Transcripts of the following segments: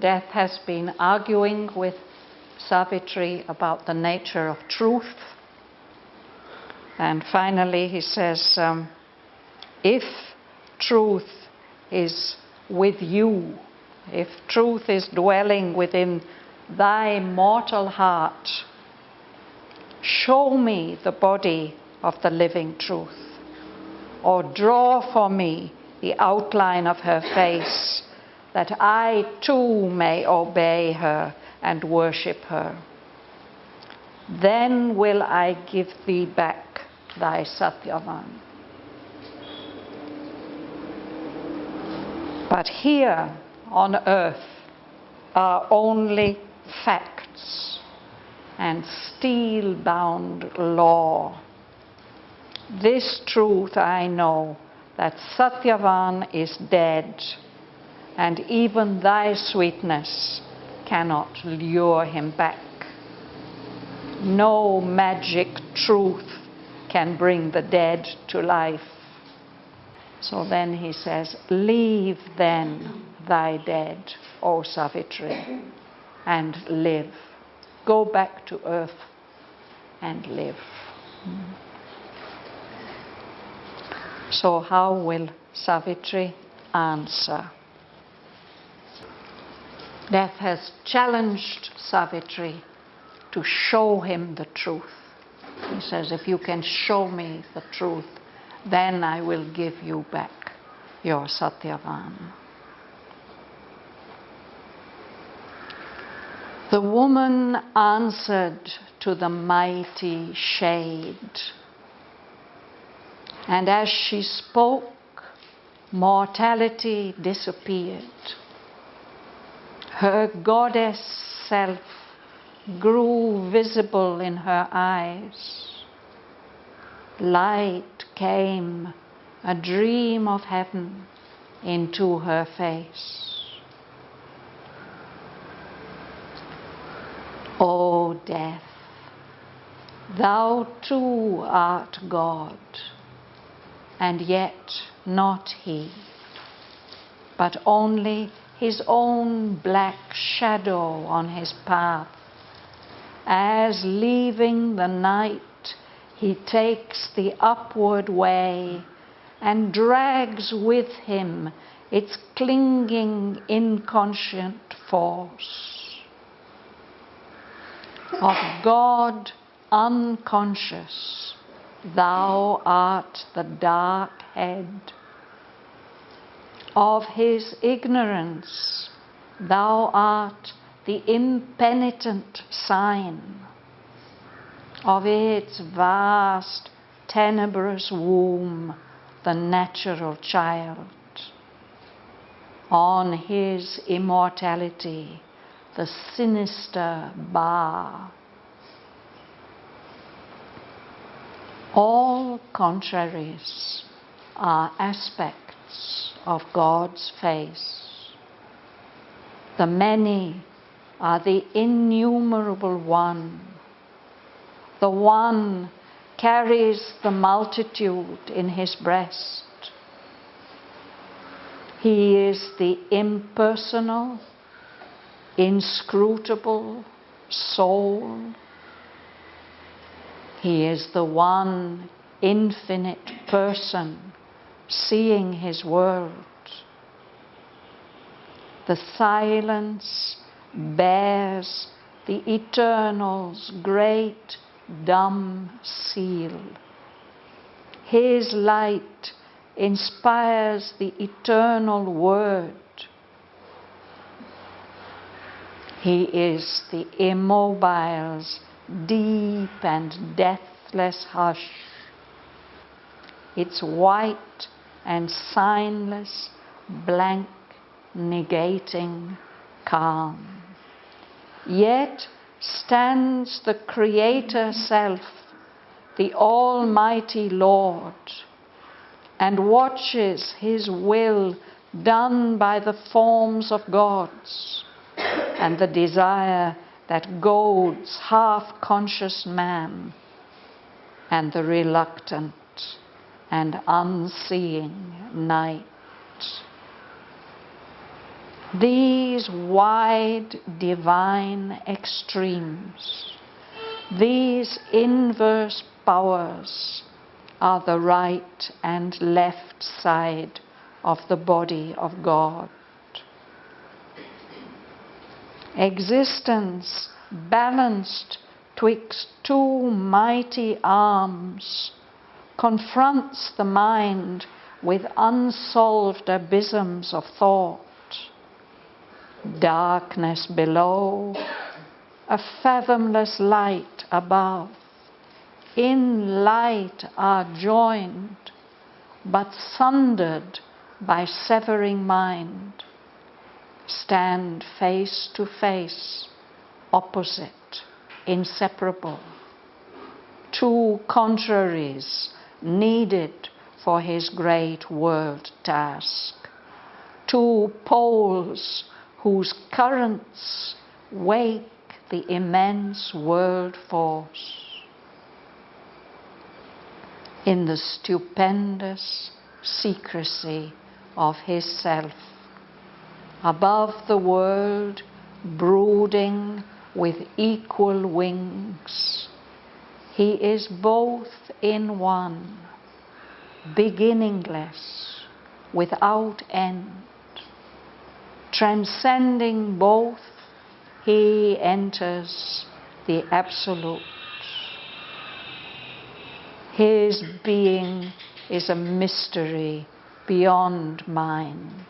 Death has been arguing with Savitri about the nature of truth. And finally he says, if truth is with you, if truth is dwelling within thy mortal heart, show me the body of the living truth, or draw for me the outline of her face, that I too may obey her and worship her. Then will I give thee back thy Shraddhavan. But here on earth are only facts and steel-bound law. This truth I know, that Shraddhavan is dead, and even thy sweetness cannot lure him back. No magic truth can bring the dead to life. So then he says, leave then thy dead, O Savitri, and live. Go back to earth and live. So how will Savitri answer? Death has challenged Savitri to show him the truth. He says, if you can show me the truth, then I will give you back your Shraddhavan. The woman answered to the mighty shade, and as she spoke, mortality disappeared. Her goddess self grew visible in her eyes. Light came, a dream of heaven, into her face. O death, thou too art God, and yet not he, but only his own black shadow on his path, as leaving the night he takes the upward way and drags with him its clinging inconscient force. Of God unconscious, thou art the dark head. Of his ignorance, thou art the impenitent sign. Of its vast, tenebrous womb, the natural child. On his immortality, the sinister bar. All contraries are aspects of God's face. The many are the innumerable one. The one carries the multitude in his breast. He is the impersonal, inscrutable soul. He is the one infinite person seeing his world. The silence bears the eternal's great dumb seal. His light inspires the eternal word. He is the immobile's deep and deathless hush, its white and signless, blank, negating calm. Yet stands the Creator Self, the Almighty Lord, and watches his will done by the forms of gods, and the desire that goads half-conscious man, and the reluctant and unseeing night. These wide divine extremes, these inverse powers, are the right and left side of the body of God. Existence balanced twixt two mighty arms confronts the mind with unsolved abysms of thought. Darkness below, a fathomless light above. In light are joined, but sundered by severing mind. Stand face to face, opposite, inseparable. Two contraries needed for his great world task. Two poles whose currents wake the immense world force. In the stupendous secrecy of his self, above the world, brooding with equal wings, he is both in one, beginningless, without end. Transcending both, he enters the Absolute. His being is a mystery beyond mind.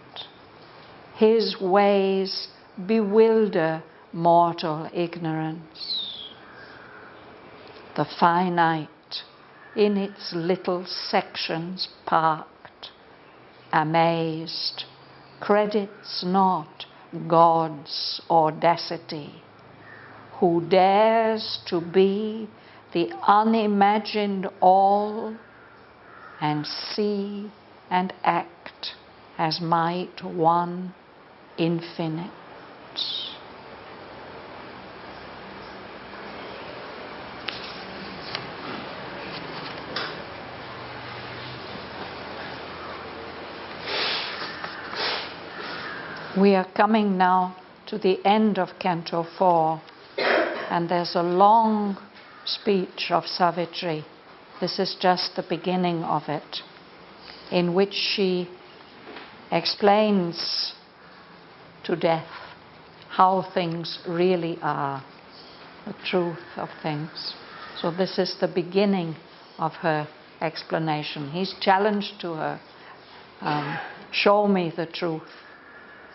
His ways bewilder mortal ignorance. The finite, in its little sections parked, amazed, credits not God's audacity, who dares to be the unimagined all and see and act as might one infinite. We are coming now to the end of Canto 4, and there's a long speech of Savitri. This is just the beginning of it, in which she explains to death how things really are, the truth of things. So this is the beginning of her explanation. He's challenged to her, show me the truth.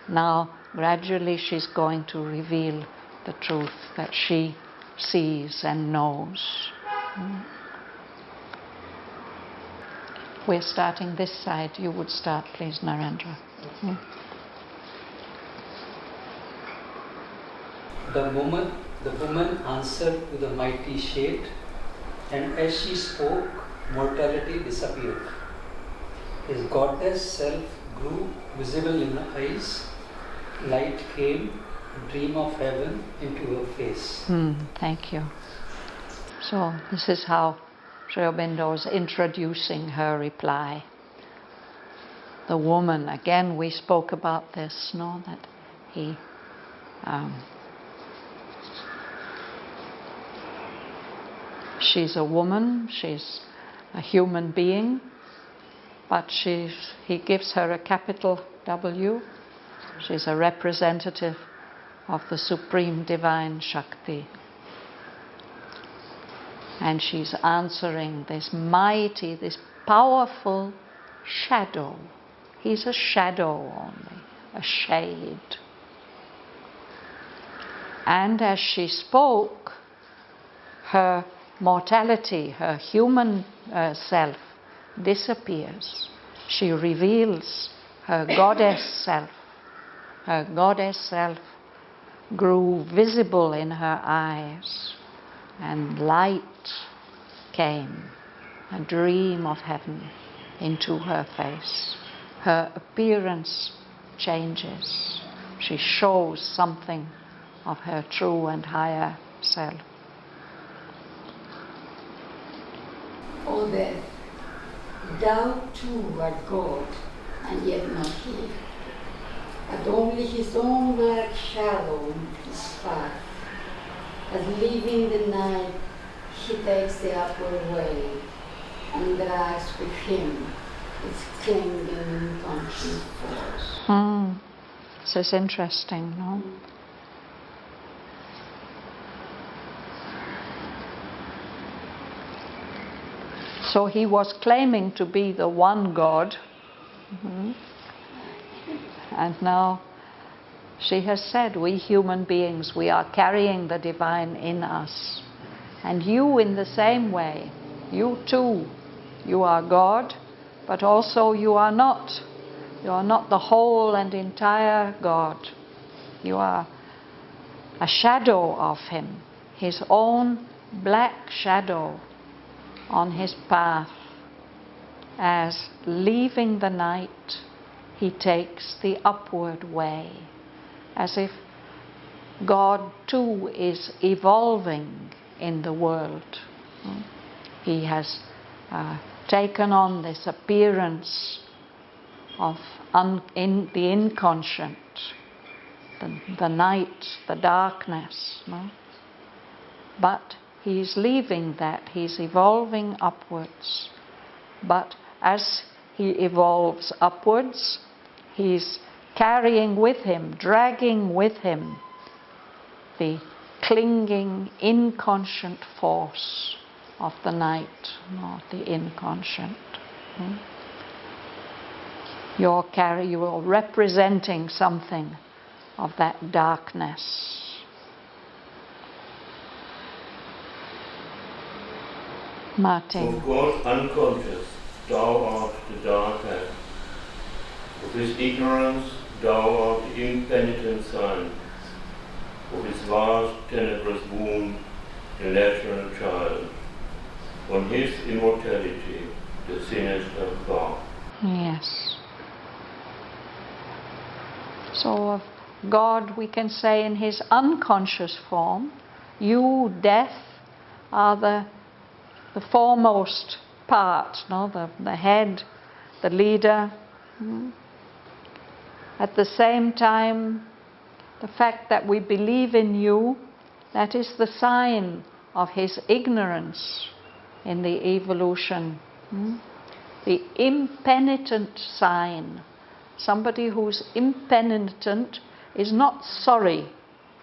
Now, gradually she's going to reveal the truth that she sees and knows. We're starting this side. You would start, please, Narendra. The woman answered to the mighty shade, and as she spoke, mortality disappeared. His goddess self grew visible in her eyes. Light came, a dream of heaven, into her face. Thank you. So this is how Sri Aurobindo is introducing her reply. The woman, again we spoke about this, no? That he she's a woman, she's a human being, but he gives her a capital W. She's a representative of the Supreme Divine Shakti. And she's answering this mighty, this powerful shadow. He's a shadow only, a shade. And as she spoke, her mortality, her human self disappears. She reveals her goddess self. Her goddess self grew visible in her eyes, and light came, a dream of heaven, into her face. Her appearance changes. She shows something of her true and higher self. O death, thou too art God, and yet not he. but only his own black shadow is path. As leaving the night, he takes the upward way and drags with him its clinging unconscious force. This is interesting, no? So he was claiming to be the one God, and now she has said, we human beings, we are carrying the divine in us. And you in the same way, you too, you are God, but also you are not the whole and entire God. You are a shadow of him, his own black shadow on his path. As leaving the night, he takes the upward way. As if God too is evolving in the world. He has taken on this appearance of in the inconscient, the night, the darkness. No? But he's leaving that, he's evolving upwards. But as he evolves upwards, he's carrying with him, dragging with him, the clinging, inconscient force of the night, not the inconscient. You're representing something of that darkness. Martin. Of God unconscious, thou art the dark end. Of his ignorance, thou art the impenitent sign. Of his vast, tenebrous womb, the natural child. On his immortality, the sinister bar. Yes. So of God we can say in his unconscious form, you, death, are the foremost part, no? The head, the leader. At the same time, the fact that we believe in you, that is the sign of his ignorance in the evolution. The impenitent sign. Somebody who's impenitent is not sorry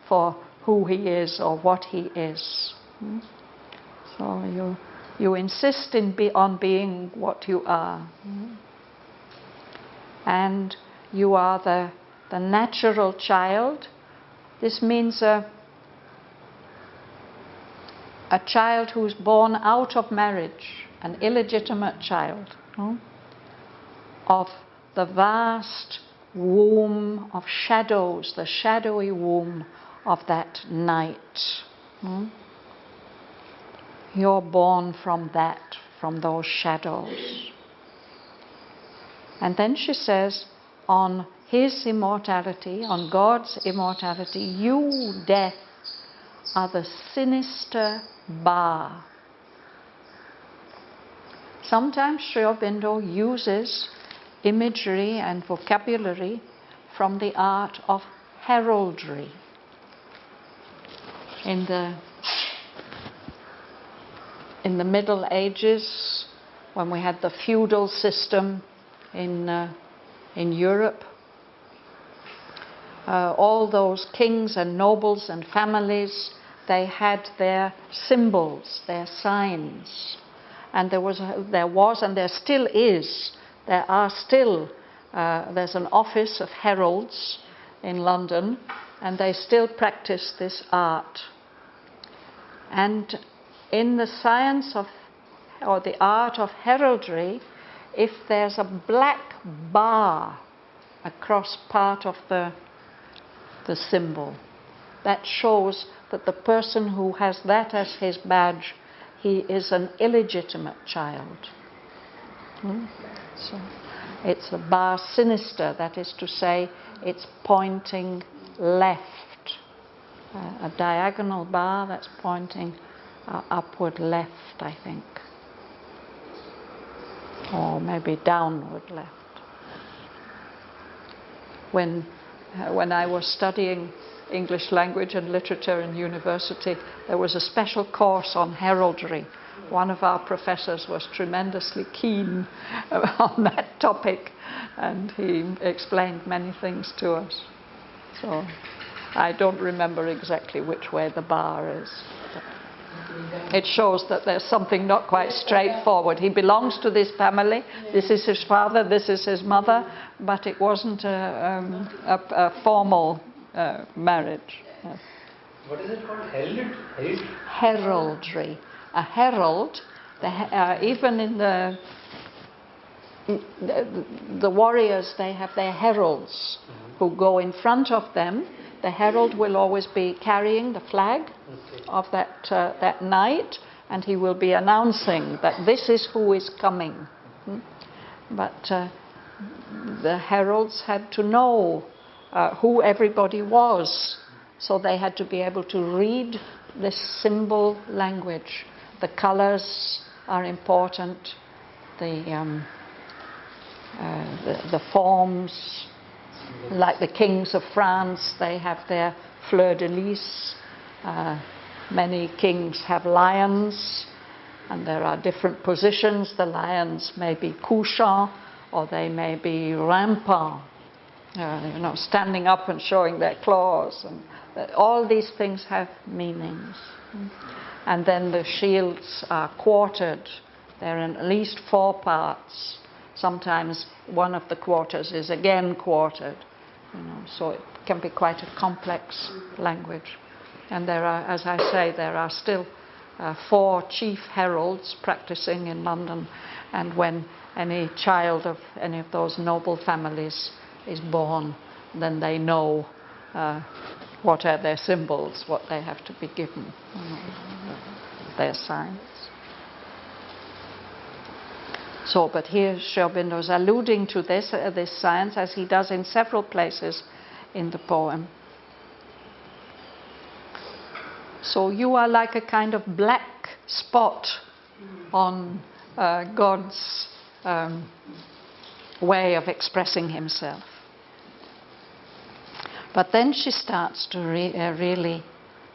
for who he is or what he is. So you insist on being what you are. And you are the natural child. This means a child who's born out of marriage, an illegitimate child, of the vast womb of shadows, the shadowy womb of that night. You're born from that, from those shadows. And then she says, on his immortality, on God's immortality, you, death, are the sinister bar. Sometimes Sri Aurobindo uses imagery and vocabulary from the art of heraldry. In the Middle Ages, when we had the feudal system in Europe, all those kings and nobles and families, they had their symbols, their signs. And there was and there still is, there's an office of heralds in London, and they still practice this art. And in the science or the art of heraldry, if there's a black bar across part of the symbol, that shows that the person who has that as his badge, he is an illegitimate child. So it's a bar sinister, that is to say, it's pointing left. A diagonal bar that's pointing upward left, I think. Or maybe downward left. When when I was studying English language and literature in university, there was a special course on heraldry. One of our professors was tremendously keen on that topic, and he explained many things to us. So I don't remember exactly which way the bar is. It shows that there's something not quite straightforward. He belongs to this family. This is his father, this is his mother, but it wasn't a formal marriage. Yes. What is it called? Heraldry. A herald, even in the warriors, they have their heralds who go in front of them. The herald will always be carrying the flag of that night, and he will be announcing that this is who is coming. But the heralds had to know who everybody was, so they had to be able to read this symbol language. The colors are important, the forms. Like the kings of France, they have their fleur-de-lis. Many kings have lions, and there are different positions. The lions may be couchant, or they may be rampant, standing up and showing their claws. And all these things have meanings. And then the shields are quartered. They're in at least 4 parts. Sometimes one of the quarters is again quartered, so it can be quite a complex language. And there are, as I say, there are still 4 chief heralds practicing in London, and when any child of any of those noble families is born, then they know what are their symbols, what they have to be given, their signs. So, but here Aurobindo is alluding to this science, as he does in several places in the poem. So you are like a kind of black spot on God's way of expressing himself. But then she starts to really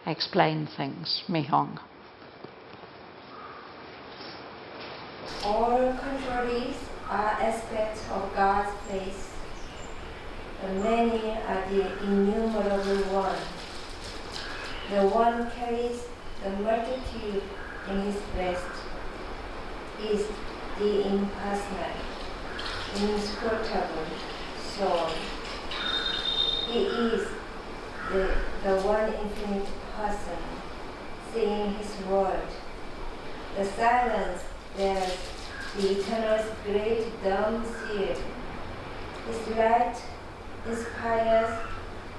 explain things, Mi Hong. All contraries are aspects of God's face. The many are the innumerable one. The one carries the multitude in his breast, is the impersonal, inscrutable soul. He is the one infinite person, saying his word. The silence bears the eternal's great dumb seal. His light inspires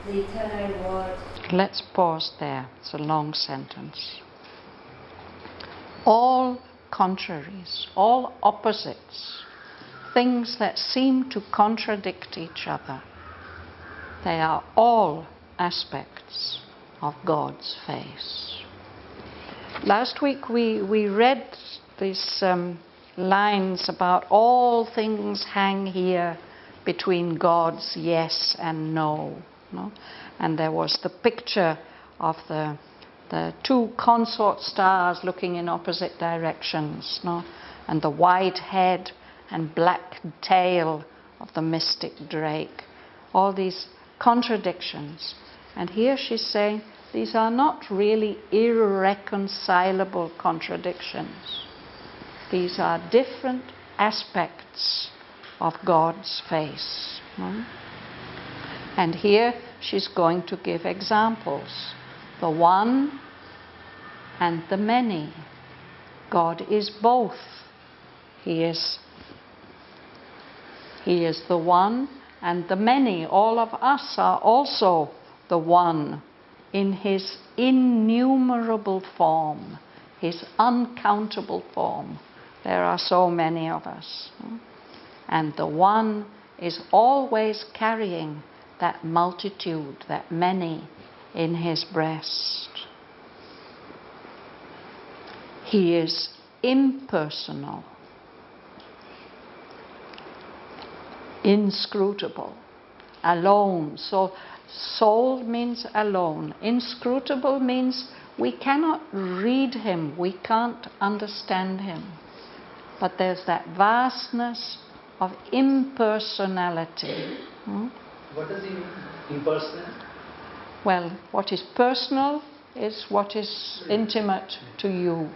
the eternal word. Let's pause there. It's a long sentence. All contraries, all opposites, things that seem to contradict each other, they are all aspects of God's face. Last week we read these lines about all things hang here between God's yes and no. And there was the picture of the 2 consort stars looking in opposite directions, and the white head and black tail of the mystic drake. All these contradictions. And here she's saying these are not really irreconcilable contradictions. These are different aspects of God's face. And here she's going to give examples. The one and the many. God is both. He is the one and the many. All of us are also the one in his innumerable form, his uncountable form. There are so many of us. And the one is always carrying that multitude, that many, in his breast. He is impersonal, inscrutable, alone. So soul means alone. Inscrutable means we cannot read him, we can't understand him. But there's that vastness of impersonality. What does he mean? Impersonal? Well, what is personal is what is intimate to you.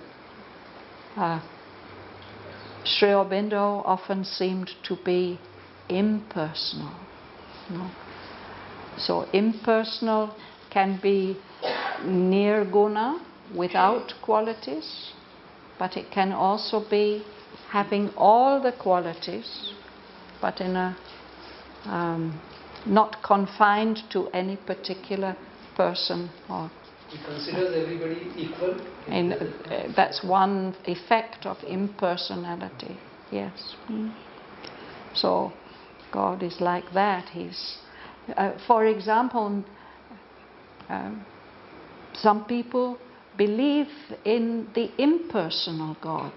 Sri Aurobindo often seemed to be impersonal. So impersonal can be nirguna, without qualities, but it can also be having all the qualities, but in a not confined to any particular person. Or He considers everybody equal. that's one effect of impersonality. Yes. So God is like that. He's, for example, some people believe in the impersonal God.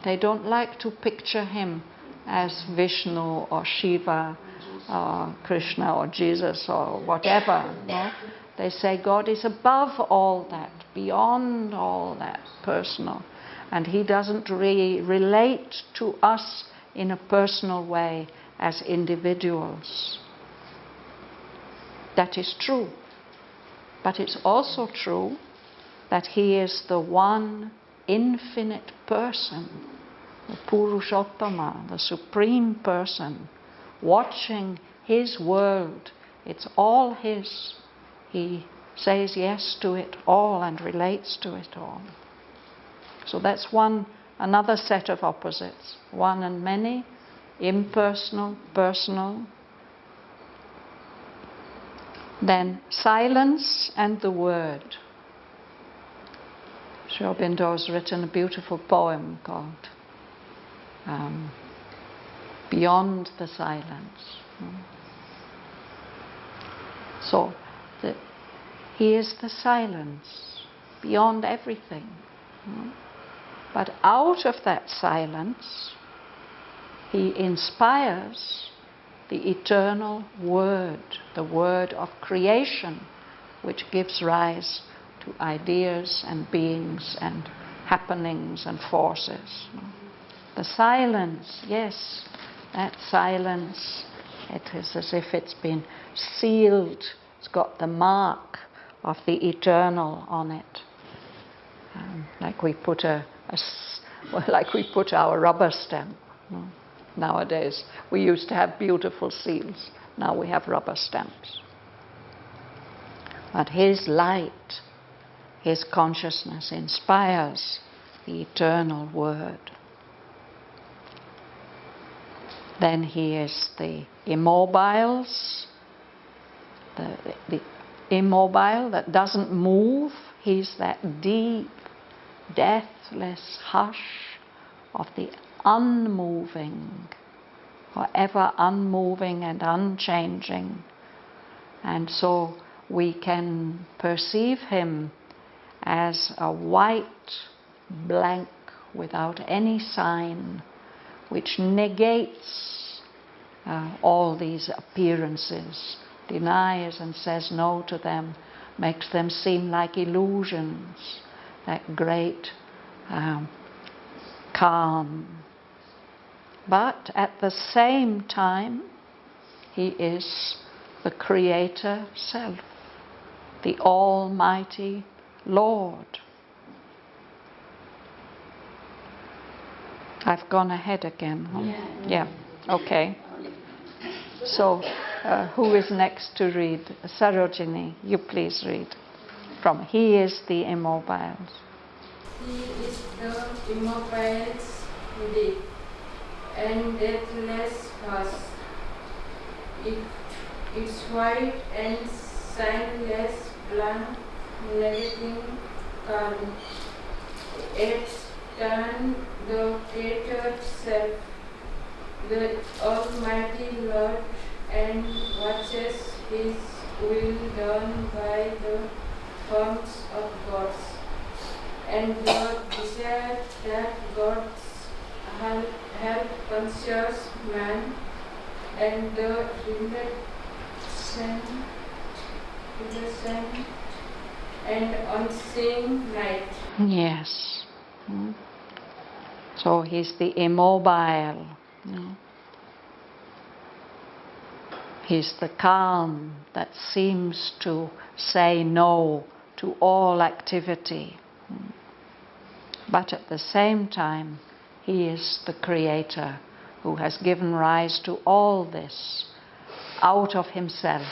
They don't like to picture him as Vishnu or Shiva or Krishna or Jesus or whatever. No? They say God is above all that, beyond all that personal. And he doesn't relate to us in a personal way as individuals. That is true. But it's also true that he is the one infinite person, the Purushottama, the supreme person, watching his world. It's all his. He says yes to it all and relates to it all. So that's another set of opposites. One and many, impersonal, personal. Then silence and the word. Sri Aurobindo has written a beautiful poem called Beyond the Silence. So he is the silence, beyond everything. But out of that silence, he inspires the eternal word, the word of creation, which gives rise to ideas and beings and happenings and forces. The silence, yes, that silence, it is as if it's been sealed. It's got the mark of the eternal on it. Like we put our rubber stamp. Nowadays, we used to have beautiful seals. Now we have rubber stamps. But his light, his consciousness inspires the eternal word. Then he is the immobiles, the immobile that doesn't move. He's that deep, deathless hush of the unmoving, forever unmoving and unchanging. And so we can perceive him as a white blank without any sign, which negates all these appearances, denies and says no to them, makes them seem like illusions, that great calm. But at the same time, he is the Creator Self, the Almighty Lord. I've gone ahead again. Huh? Yeah. Okay. So, who is next to read? Sarojini, you please read. From He is the Immobiles. He is the immobile's deep and deathless hush. It's white and signless, blank, negating calm. It's done the Creator Self, the Almighty Lord, and watches His will done by the forms of gods. And the desire that God's help conscious man and the descend to the sun and unseen light. Yes. So he's the immobile. He's the calm that seems to say no to all activity. But at the same time, he is the creator who has given rise to all this out of himself.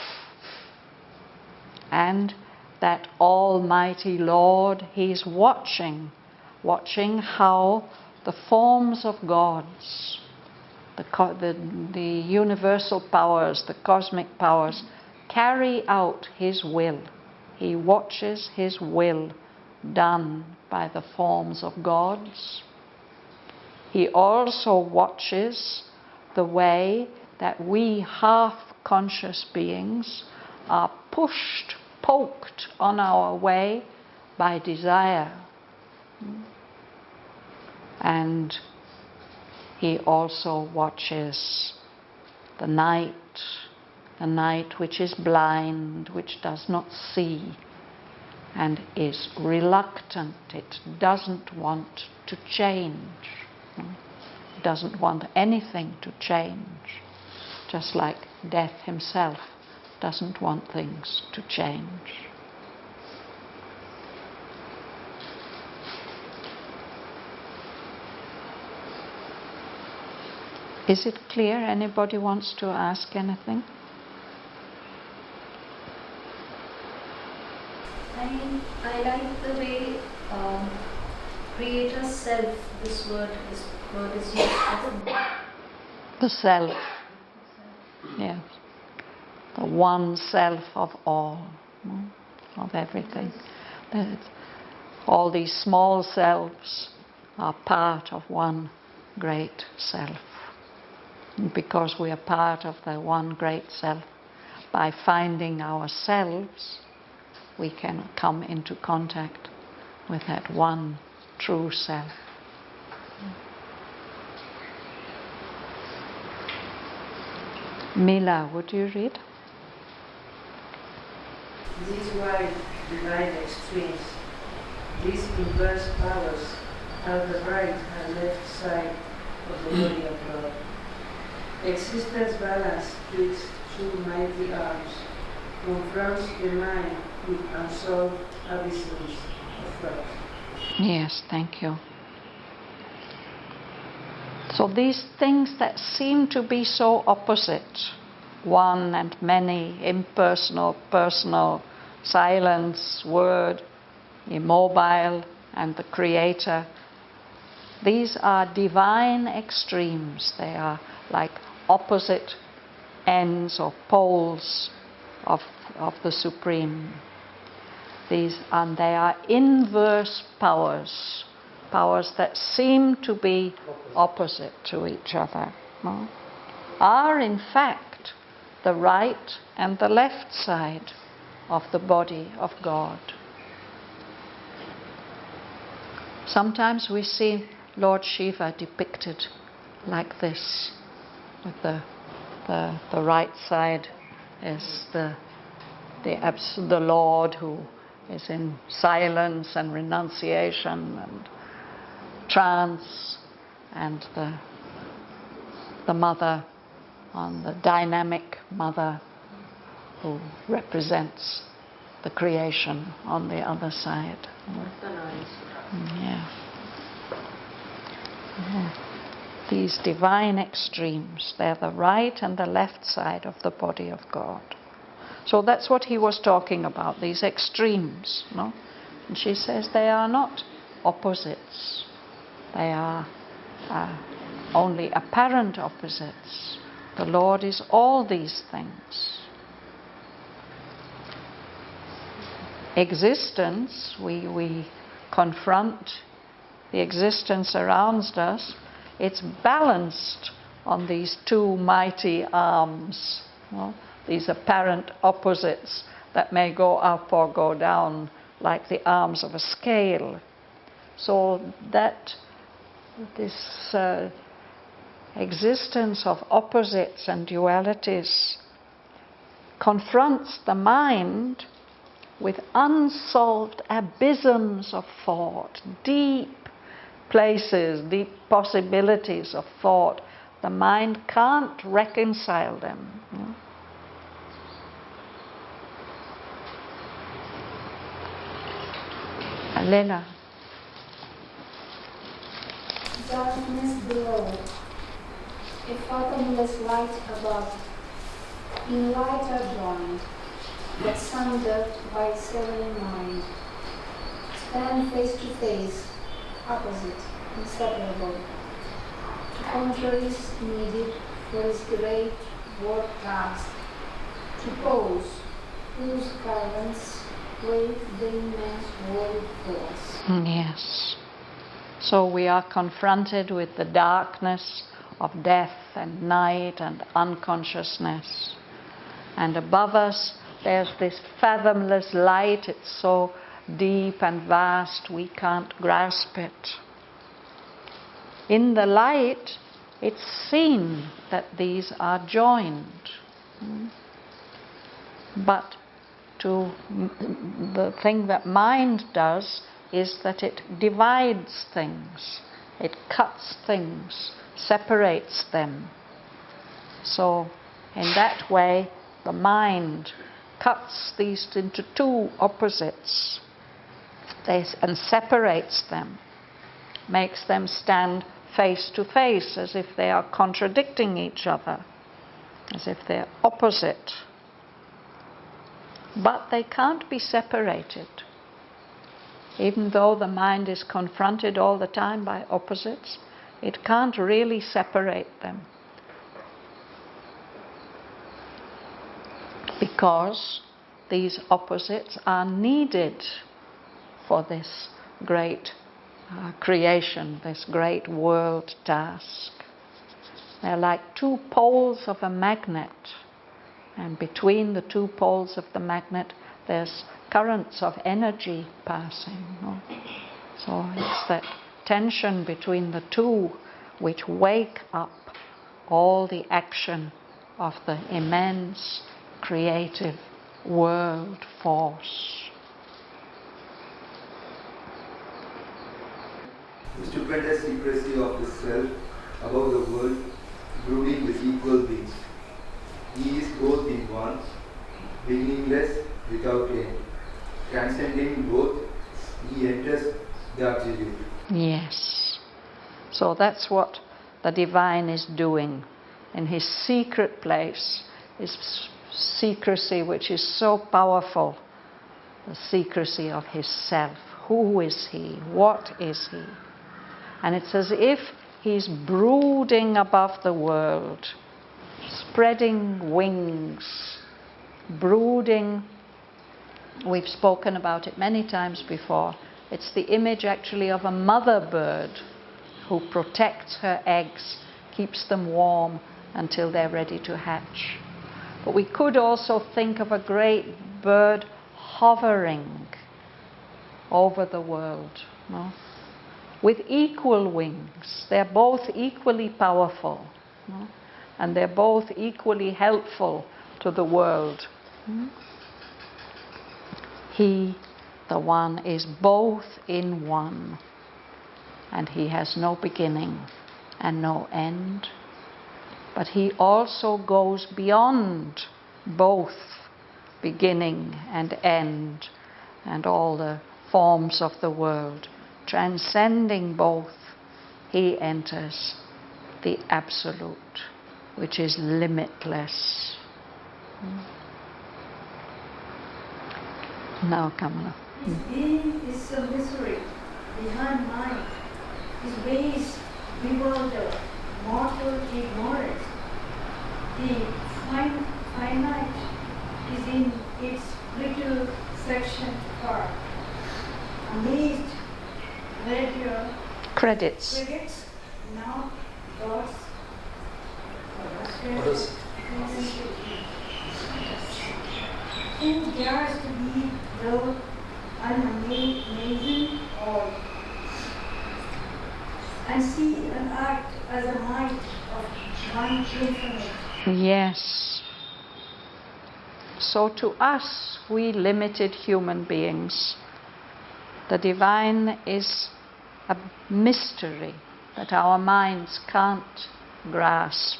And that Almighty Lord, he's watching how the forms of gods, the universal powers, the cosmic powers, carry out his will. He watches his will done by the forms of gods. He also watches the way that we half-conscious beings are pushed, poked on our way by desire. And he also watches the night which is blind, which does not see, and is reluctant. It doesn't want to change. It doesn't want anything to change. Just like Death himself doesn't want things to change. Is it clear? Anybody wants to ask anything? I like the way creator self, this word is used often. The self. Yes. The one self of all, of everything. All these small selves are part of one great self. And because we are part of the one great self, by finding ourselves, we can come into contact with that one true self. Mila, would you read? These wide divine extremes, these inverse powers, are the right and left side of the body of God. Existence balance twixt two mighty arms, confronts the mind with unsolved abysses of thought. Yes, thank you. So these things that seem to be so opposite, one and many, impersonal, personal, silence, word, immobile, and the creator, these are divine extremes. They are like opposite ends or poles of the Supreme. And they are inverse powers, powers that seem to be opposite to each other, are in fact the right and the left side of the body of God. Sometimes we see Lord Shiva depicted like this, with the right side is the Lord who is in silence and renunciation and trance, and the mother, on the dynamic mother who represents the creation on the other side. Yeah. These divine extremes, they're the right and the left side of the body of God. So that's what he was talking about, these extremes. No? And she says they are not opposites. They are only apparent opposites. The Lord is all these things. Existence, we confront the existence around us. It's balanced on these two mighty arms. No? These apparent opposites that may go up or go down like the arms of a scale. So that this existence of opposites and dualities confronts the mind with unsolved abysms of thought, deep places, deep possibilities of thought. The mind can't reconcile them. Elena. Darkness below, a fathomless light above, in light are blind, but sundered by severing mind, stand face to face, opposite, inseparable, to contraries needed for his great work task, to poles whose currents wave the immense world force. Yes. So we are confronted with the darkness of death and night and unconsciousness. And above us there's this fathomless light. It's so deep and vast we can't grasp it. In the light it's seen that these are joined. But the thing that mind does is that it divides things, it cuts things, separates them. So in that way the mind cuts these into two opposites and separates them, makes them stand face to face as if they are contradicting each other, as if they're opposite. But they can't be separated. Even though the mind is confronted all the time by opposites, it can't really separate them. Because these opposites are needed for this great creation, this great world task. They're like two poles of a magnet, and between the two poles of the magnet there's currents of energy passing. So it's that tension between the two which wake up all the action of the immense creative world force. The stupendous secrecy of the self above the world, brooding with equal beings. He is both in one, beginningless without end. Transcending both, he enters the absolute. Yes. So that's what the divine is doing in his secret place, his secrecy which is so powerful, the secrecy of his self. Who is he? What is he? And it's as if he's brooding above the world, spreading wings, brooding. We've spoken about it many times before. It's the image actually of a mother bird who protects her eggs, keeps them warm until they're ready to hatch. But we could also think of a great bird hovering over the world, no? With equal wings. They're both equally powerful, no? And they're both equally helpful to the world. He, the one, is both in one, and he has no beginning and no end. But he also goes beyond both beginning and end and all the forms of the world. Transcending both, he enters the absolute, which is limitless. Now, Kamala. His being is so mystery behind mind. His ways bewilder mortal ignorance. The finite is in its little section part. Amazed, read your Credits. Now God's who dares to be though unamazing all, and see and act as a might of one infinite. Yes. So to us, we limited human beings, the divine is a mystery that our minds can't grasp.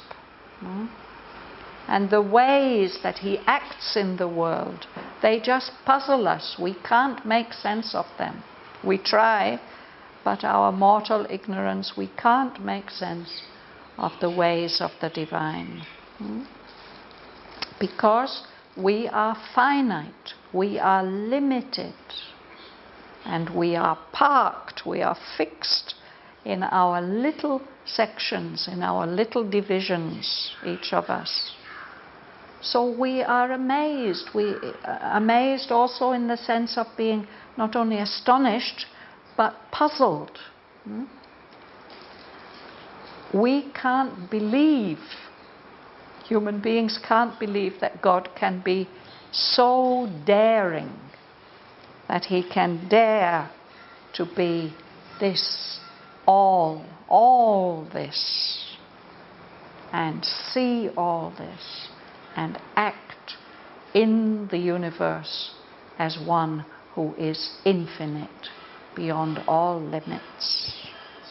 And the ways that he acts in the world, they just puzzle us. We can't make sense of them. We try, but our mortal ignorance, we can't make sense of the ways of the divine. Because we are finite, we are limited, and we are parked, we are fixed in our little sections, in our little divisions, each of us. So we are amazed. We are amazed also in the sense of being not only astonished, but puzzled. We can't believe, human beings can't believe that God can be so daring, that he can dare to be this, all this, and see all this, and act in the universe as one who is infinite, beyond all limits.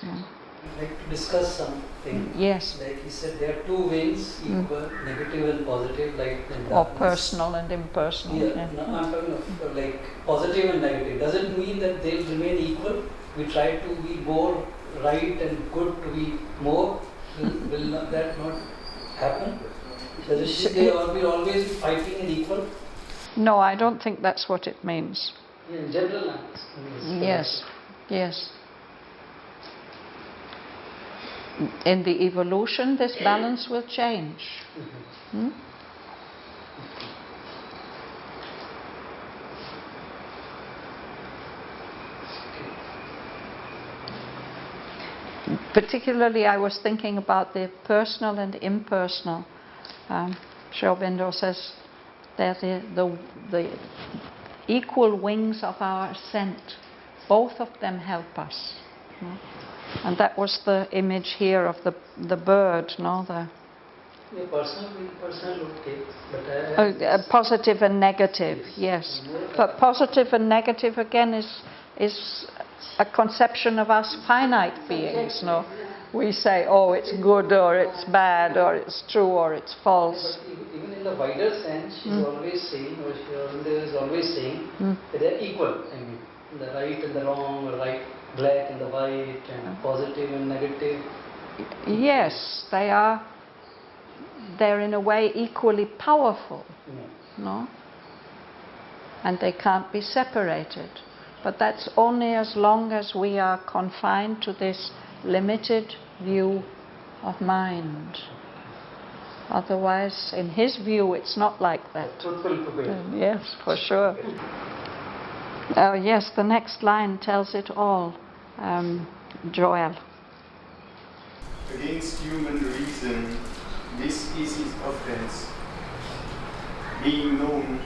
I'd like to discuss something. Yes. Like he said, there are two wings, equal, negative and positive, light and Or darkness. personal and impersonal. Yeah, no, I'm talking of like positive and negative. Does it mean that they'll remain equal? We try to be more right and good to be more. Will that not happen? Does it they will always be fighting and equal? No, I don't think that's what it means. In general, Yes, yes. In the evolution, this balance will change. Particularly, I was thinking about the personal and impersonal. Aurobindo says they're the equal wings of our ascent. Both of them help us. And that was the image here of the bird, no? Personal okay, but positive and negative, yes. But positive and negative again is a conception of us finite beings, no? We say, oh, it's good or it's bad or it's true or it's false. But even in the wider sense, she's always saying, or Aurobindo is always saying, that they're equal. I mean, the right and the wrong, or right, black and the white, and positive and negative. Yes, they are. They're in a way equally powerful, no? And they can't be separated. But that's only as long as we are confined to this limited view of mind. Otherwise, in his view, it's not like that. Yes, for sure. Yes, the next line tells it all. Joel. Against human reason, this is his offense, being known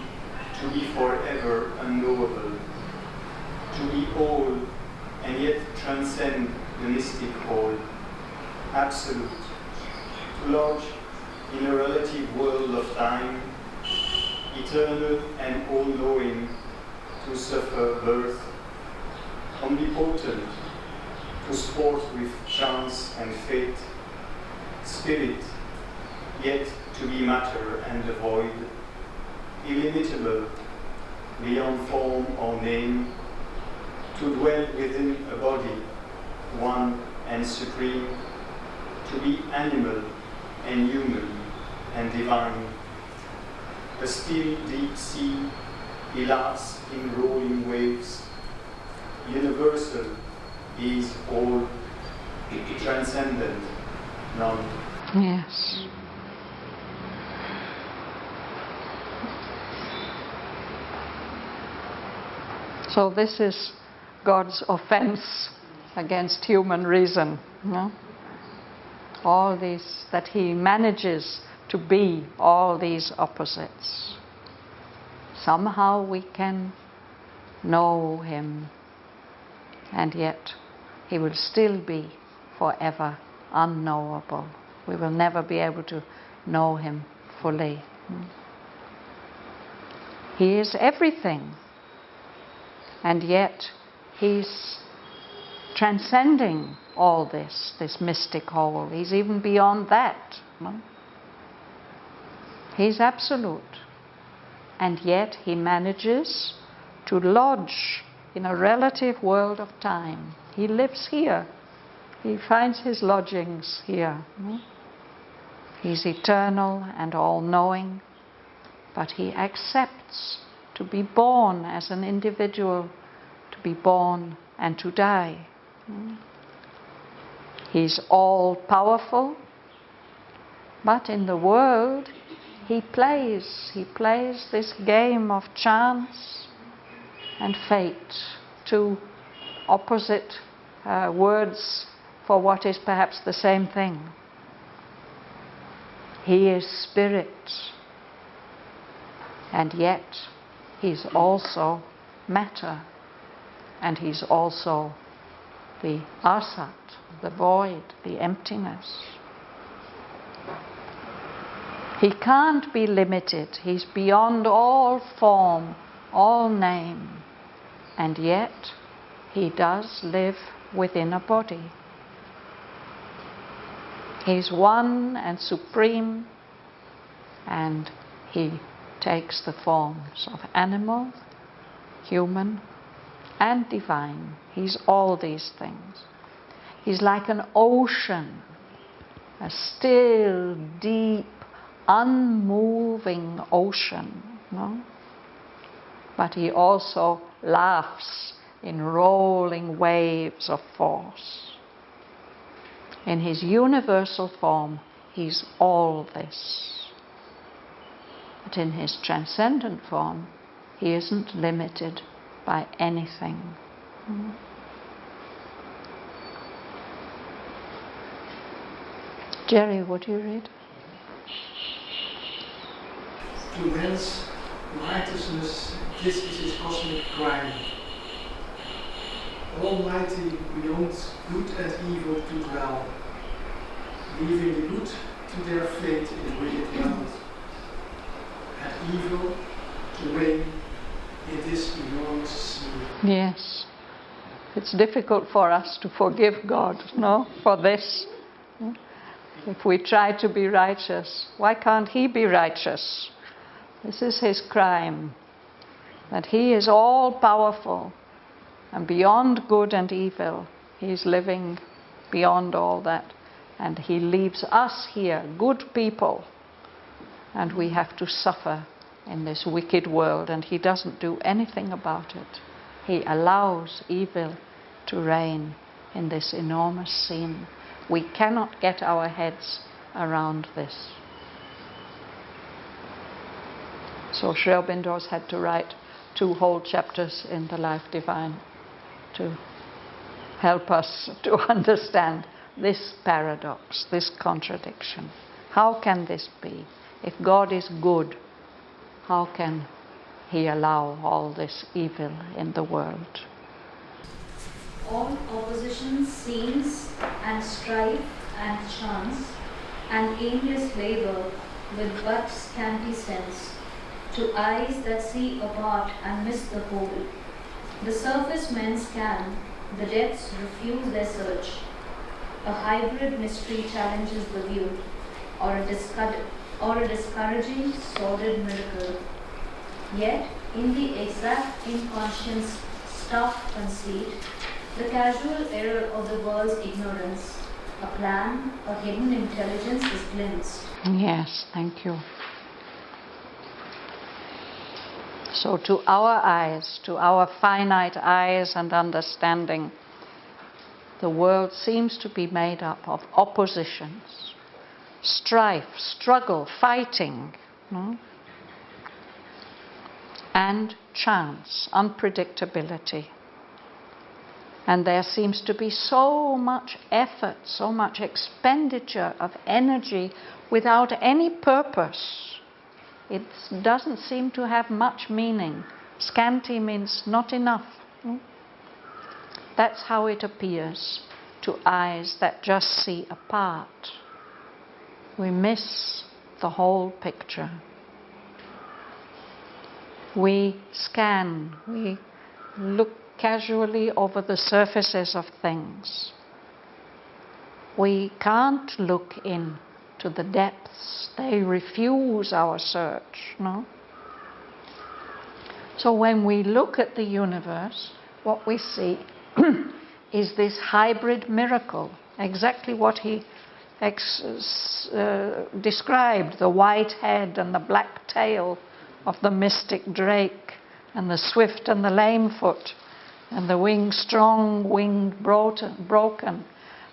to be forever unknowable, to be all and yet transcend the mystic whole, absolute, to lodge in a relative world of time, eternal and all-knowing, to suffer birth, omnipotent, to sport with chance and fate, spirit, yet to be matter and the void, illimitable, beyond form or name, to dwell within a body, one and supreme, to be animal and human and divine. The still deep sea, he laughs in rolling waves, universal, he is all, transcendent, none. Yes. So this is God's offense against human reason. No? All these, that he manages to be all these opposites. Somehow we can know him, and yet he will still be forever unknowable. We will never be able to know him fully. He is everything. And yet he's transcending all this mystic whole. He's even beyond that. No? He's absolute. And yet he manages to lodge in a relative world of time. He lives here. He finds his lodgings here. No? He's eternal and all-knowing, but he accepts to be born as an individual, to be born and to die. He's all-powerful, but in the world he plays this game of chance and fate, two opposite words for what is perhaps the same thing. He is spirit, and yet he's also matter, and he's also the asat, the void, the emptiness. He can't be limited. He's beyond all form, all name, and yet he does live within a body. He's one and supreme, and he takes the forms of animal, human, and divine. He's all these things. He's like an ocean, a still, deep, unmoving ocean. No? But he also laughs in rolling waves of force. In his universal form, he's all this. But in his transcendent form, he isn't limited by anything. Jerry, would you read? To man's righteousness, this is his cosmic crime. Almighty beyond good and evil to dwell, leaving the good to their fate in the wicked world, and evil to reign in this enormous sea. Yes. It's difficult for us to forgive God, no, for this. If we try to be righteous, why can't he be righteous? This is his crime, that he is all-powerful and beyond good and evil. He's living beyond all that. And he leaves us here, good people, and we have to suffer in this wicked world, and he doesn't do anything about it. He allows evil to reign in this enormous scene. We cannot get our heads around this. So Sri Aurobindo's had to write 2 whole chapters in the Life Divine to help us to understand this paradox, this contradiction. How can this be? If God is good, how can he allow all this evil in the world? All opposition, scenes, and strife, and chance, and aimless labor with but scanty sense, to eyes that see apart and miss the whole. The surface men scan, the depths refuse their search. A hybrid mystery challenges the view, or a discouraging, sordid miracle. Yet, in the exact inconscience, stuff conceit, the casual error of the world's ignorance, a plan, a hidden intelligence is glimpsed. Yes, thank you. So to our eyes, to our finite eyes and understanding, the world seems to be made up of oppositions, strife, struggle, fighting, and chance, unpredictability. And there seems to be so much effort, so much expenditure of energy without any purpose. It doesn't seem to have much meaning. Scanty means not enough. That's how it appears to eyes that just see a part. We miss the whole picture. We scan, we look casually over the surfaces of things. We can't look into the depths. They refuse our search, no? So when we look at the universe, what we see is this hybrid miracle, exactly what he described, the white head and the black tail of the mystic drake, and the swift and the lame foot, and the wing strong, wing broken.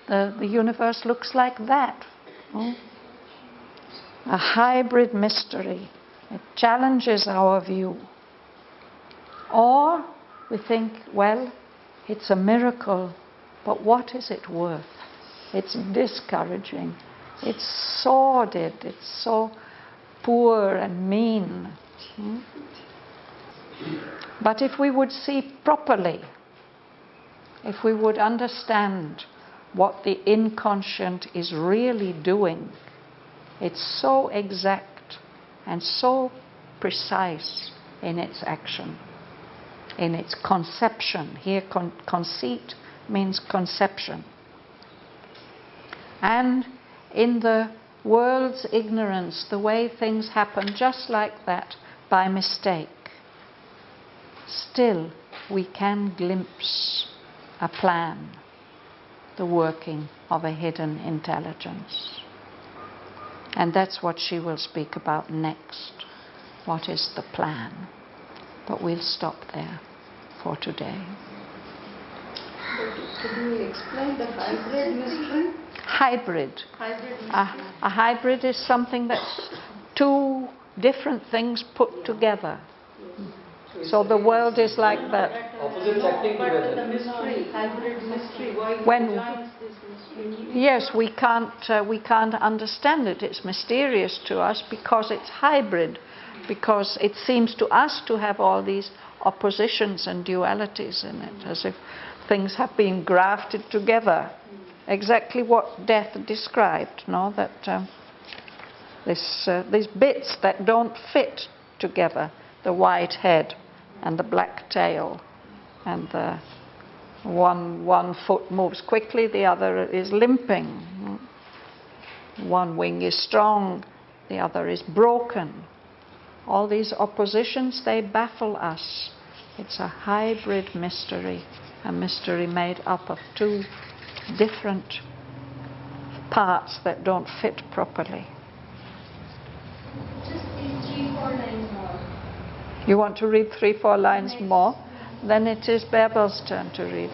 The universe looks like that. A hybrid mystery. It challenges our view. Or we think, well, it's a miracle, but what is it worth? It's discouraging. It's sordid. It's so poor and mean. But if we would see properly, if we would understand what the inconscient is really doing, it's so exact and so precise in its action, in its conception. Here, conceit means conception. And in the world's ignorance, the way things happen just like that, by mistake, still we can glimpse a plan, the working of a hidden intelligence. And that's what she will speak about next. What is the plan? But we'll stop there for today. Could we explain the hybrid mystery? Hybrid. A hybrid is something that's two different things put together. So the world is like that. Opposites acting But together. the mystery, hybrid mystery, why When- joins this mystery? Yes, we can't understand it. It's mysterious to us because it's hybrid, because it seems to us to have all these oppositions and dualities in it, as if things have been grafted together. Exactly what Death described, no? That these bits that don't fit together, the white head and the black tail, and the one foot moves quickly, the other is limping. One wing is strong, the other is broken. All these oppositions, they baffle us. It's a hybrid mystery, a mystery made up of two different parts that don't fit properly. Just these 3-4 lines more. You want to read 3-4 lines more? Then it is Bärbel's turn to read.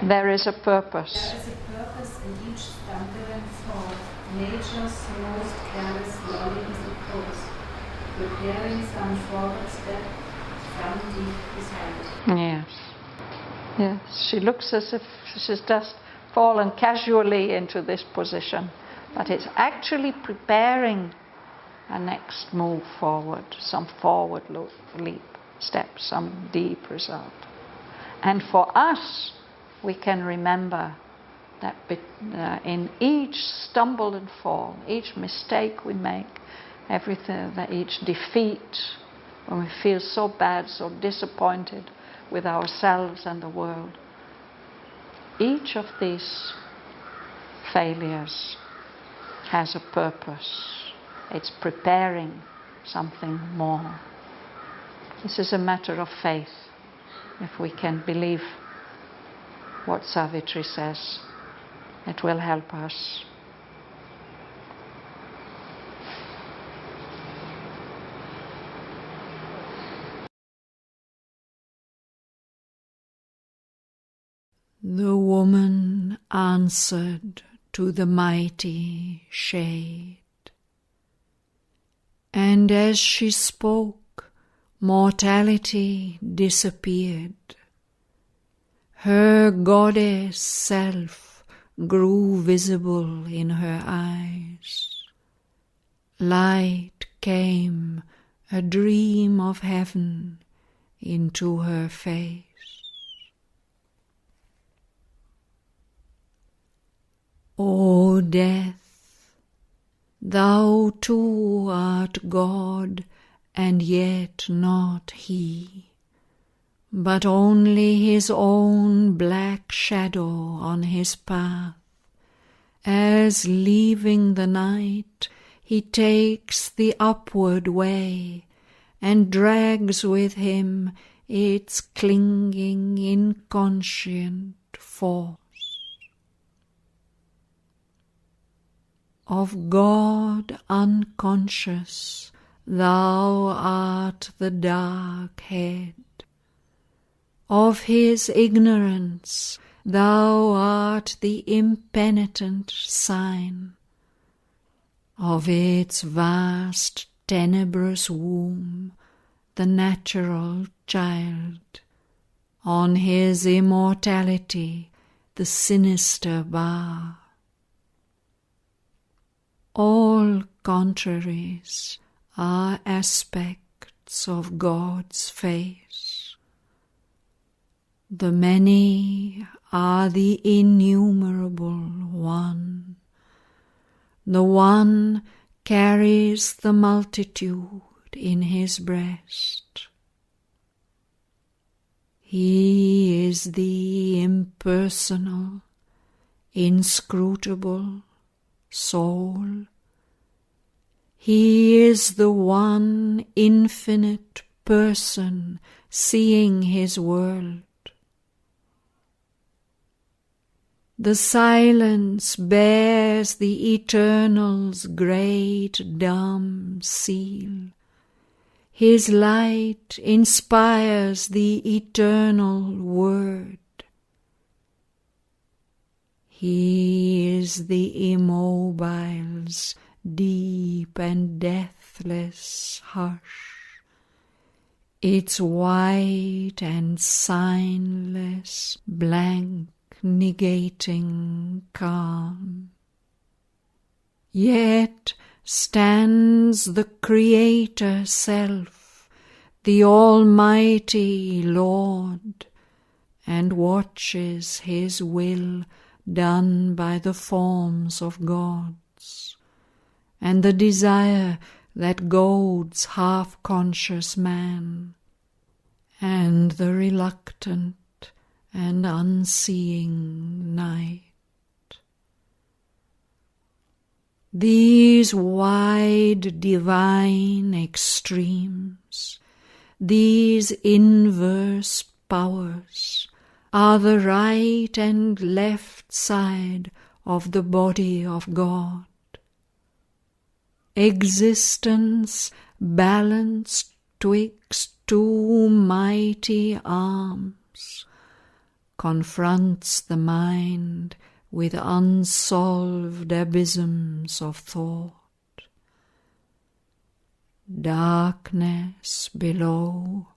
There is a purpose. There is a purpose in each stumble and fall. Nature's most careless lolling is a course, preparing some forward step, some deep behind. Yes. Yes. She looks as if she's just fallen casually into this position, but it's actually preparing a next move forward, some forward leap, step, some deep result. And for us, we can remember that in each stumble and fall, each mistake we make, everything, that each defeat, when we feel so bad, so disappointed with ourselves and the world, each of these failures has a purpose. It's preparing something more. This is a matter of faith. If we can believe what Savitri says, it will help us. The woman answered to the mighty shade, and as she spoke, mortality disappeared. Her goddess self grew visible in her eyes. Light came, a dream of heaven, into her face. O death, Thou too art God, and yet not he, but only his own black shadow on his path, as leaving the night he takes the upward way, and drags with him its clinging inconscient force. Of God unconscious, thou art the dark head. Of his ignorance, thou art the impenitent sign. Of its vast tenebrous womb, the natural child. On his immortality, the sinister bar. All contraries are aspects of God's face. The many are the innumerable one. The one carries the multitude in his breast. He is the impersonal, inscrutable soul. He is the one infinite person seeing his world. The silence bears the eternal's great dumb seal. His light inspires the eternal word. He is the immobile's deep and deathless hush, its white and signless blank negating calm. Yet stands the Creator Self, the Almighty Lord, and watches his will done by the forms of gods, and the desire that goads half-conscious man, and the reluctant and unseeing night. These wide divine extremes, these inverse powers, are the right and left side of the body of God. Existence balanced twixt two mighty arms confronts the mind with unsolved abysms of thought. Darkness below,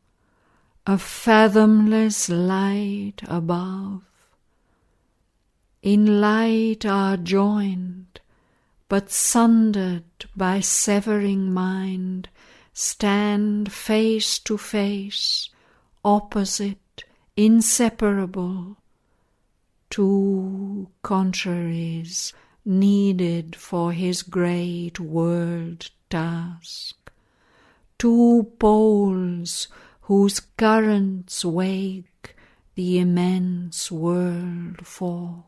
a fathomless light above. In light are joined, but sundered by severing mind, stand face to face, opposite, inseparable, two contraries needed for his great world task, two poles whose currents wake the immense world force.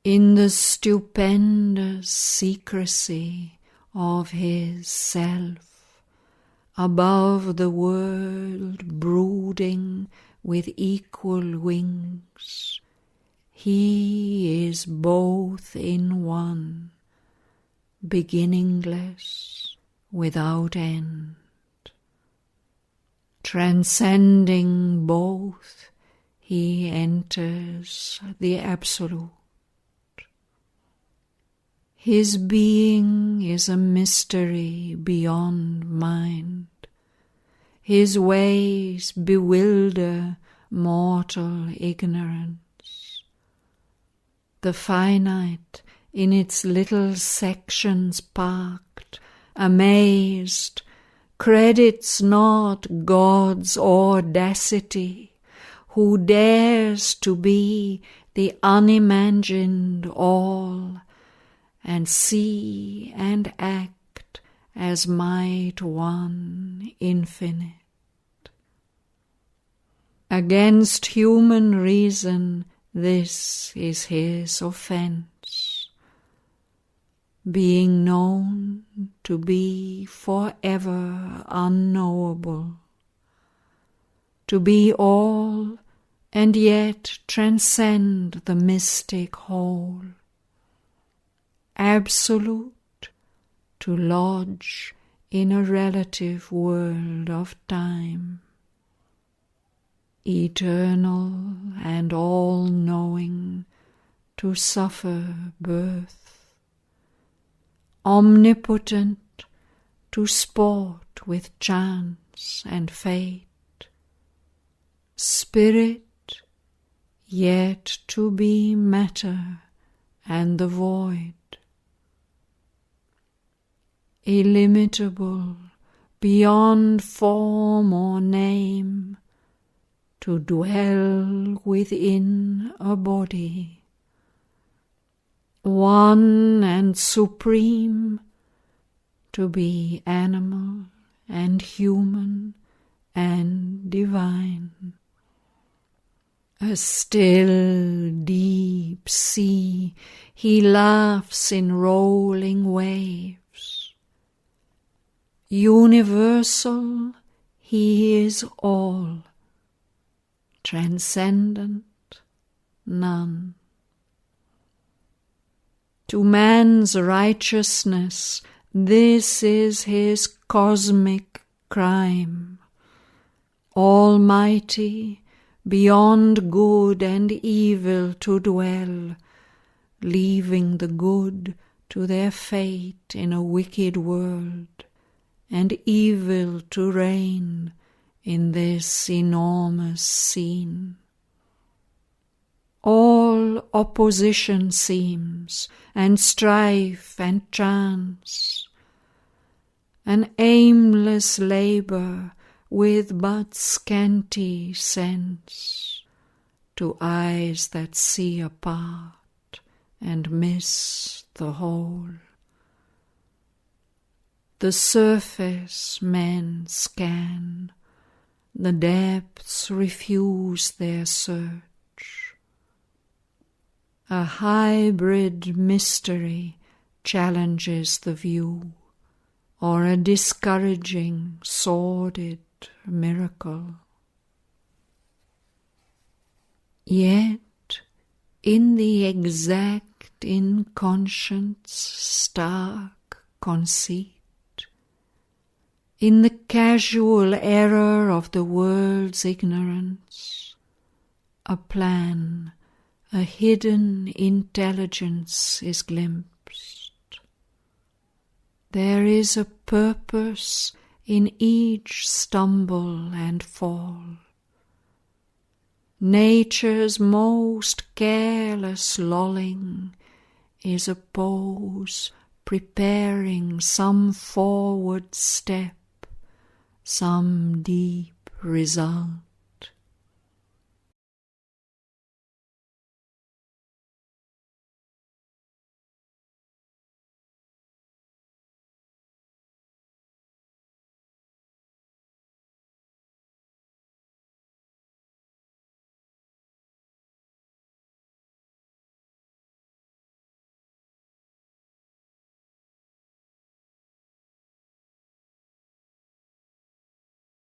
In the stupendous secrecy of his self, above the world brooding with equal wings, he is both in one, beginningless, without end. Transcending both, he enters the Absolute. His being is a mystery beyond mind. His ways bewilder mortal ignorance. The finite, in its little sections parked, amazed, credits not God's audacity, who dares to be the unimagined all, and see and act as might one infinite. Against human reason this is his offence, being known to be forever unknowable, to be all and yet transcend the mystic whole, absolute to lodge in a relative world of time, eternal and all-knowing to suffer birth, omnipotent to sport with chance and fate, spirit yet to be matter and the void, illimitable beyond form or name, to dwell within a body, one and supreme, to be animal and human and divine. A still deep sea he laughs in rolling waves. Universal he is all, transcendent none. To man's righteousness this is his cosmic crime, almighty beyond good and evil to dwell, leaving the good to their fate in a wicked world, and evil to reign in this enormous scene. All opposition seems, and strife and chance, an aimless labour with but scanty sense, to eyes that see a part and miss the whole. The surface men scan, the depths refuse their search. A hybrid mystery challenges the view, or a discouraging, sordid miracle. Yet, in the exact inconscience stark conceit, in the casual error of the world's ignorance, a plan, a hidden intelligence is glimpsed. There is a purpose in each stumble and fall. Nature's most careless lolling is a pose preparing some forward step, some deep result.